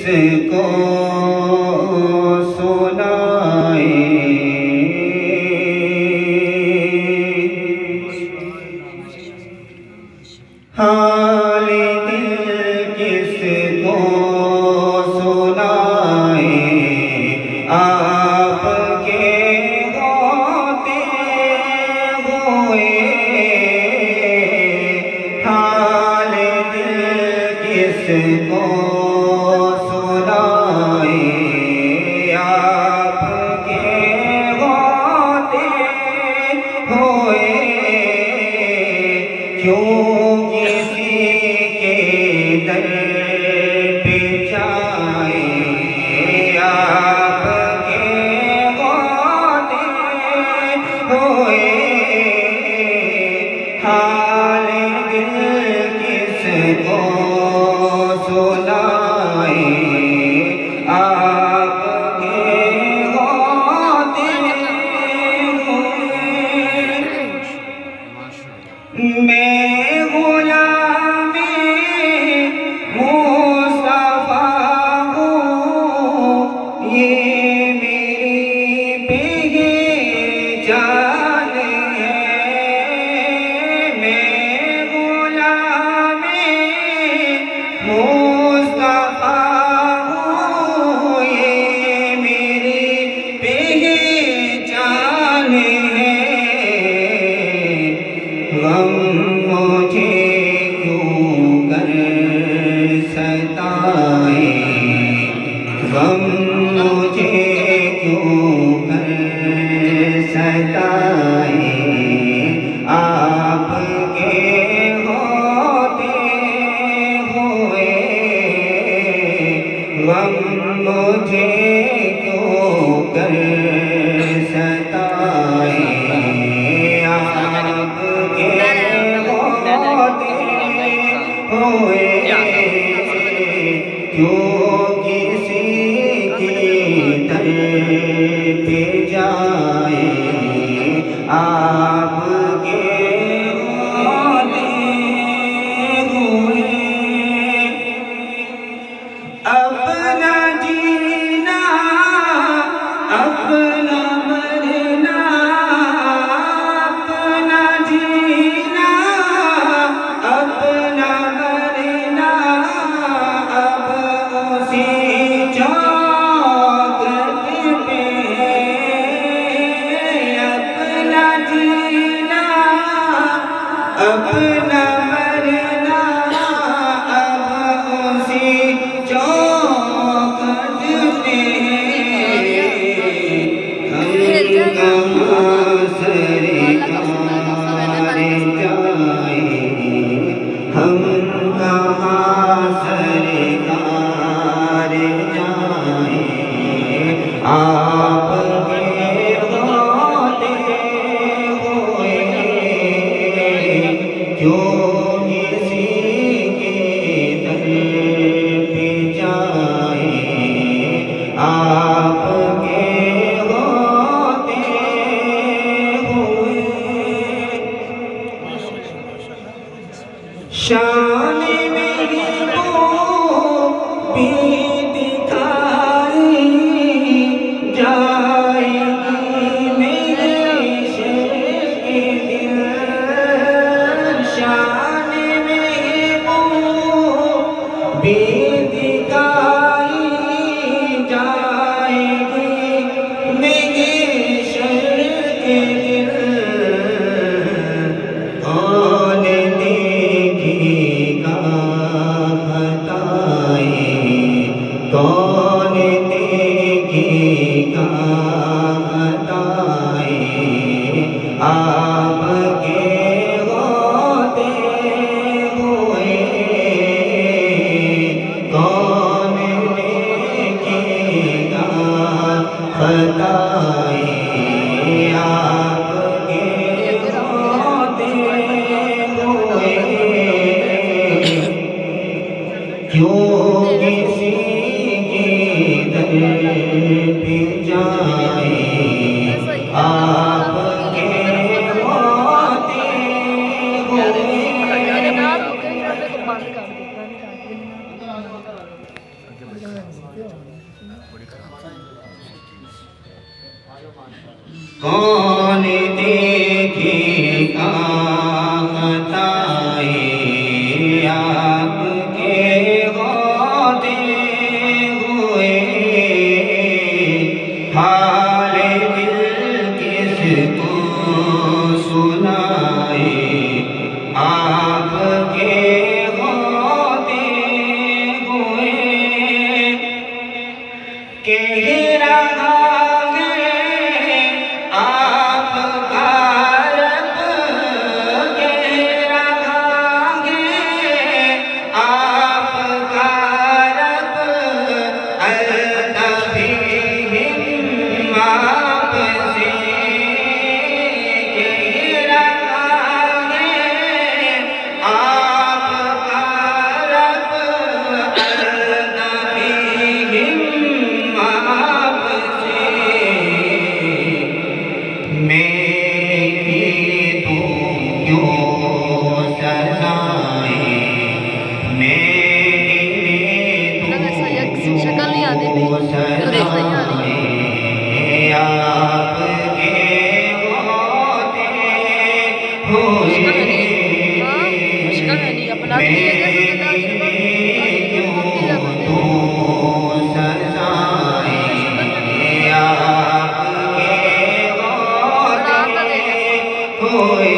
کو سنائے حال دل کس کو سنائے آپ کے ہوتے ہوئے حال دل کس کو سنائے آپ کے ہوتے ہوئے کیوں در پہ جائے آپ کے ہوتے ہوئے حال دل کس کو سنائے آپ کے ہوتے ہوئے میں غلام غم مجھے کیوں کر ستائے آپ کے ہوتے ہوئے غم مجھے کیوں کر ستائے آپ کے ہوتے ہوئے کیوں پہ جائے آپ کے ہوتے ہوئے اپنا جینا اپنا مرنا اپنا جینا اپنا مرنا اب اسی اپنا مرنا اب اسی چوکٹ پہ ہم کہاں سرکار جائیں ہم کہاں سرکار جائیں آپ کے ہوتے ہوئے کیوں کسی کے در پہ جائے آپ کے ہوتے ہوئے شان میری کو بھی دکھائی جائے گی میرے شیخ دل شان میں وہ بھی دکھائی جائے گی میرے شیخ دل کون دیکھے گا بتائے کون دیکھے گا بتائے آپ کے ہوتے ہوئے کون دیکھے گا بتائے آپ کے ہوتے ہوئے کیوں کسی کے در پہ جائے آپ کے ہوتے ہوئے کون دیکھے گا خطائے آپ کے ہوتے ہوئے، حال دل کس کو سنائے آپ کے ہوتے ہوئے، کہہ رہا ہے آپ کا رب، کہہ رہا ہے آپ کا رب، التفیہم آپ سے، کہہ رہا ہے آپ کا رب، التفیہم آپ سے، میری تو کیوں سزائیں، میری تو کیوں سزائیں، آپ کے ہوتے ہوئے، میری کیوں تو سزائیں، آپ کے ہوتے ہوئے،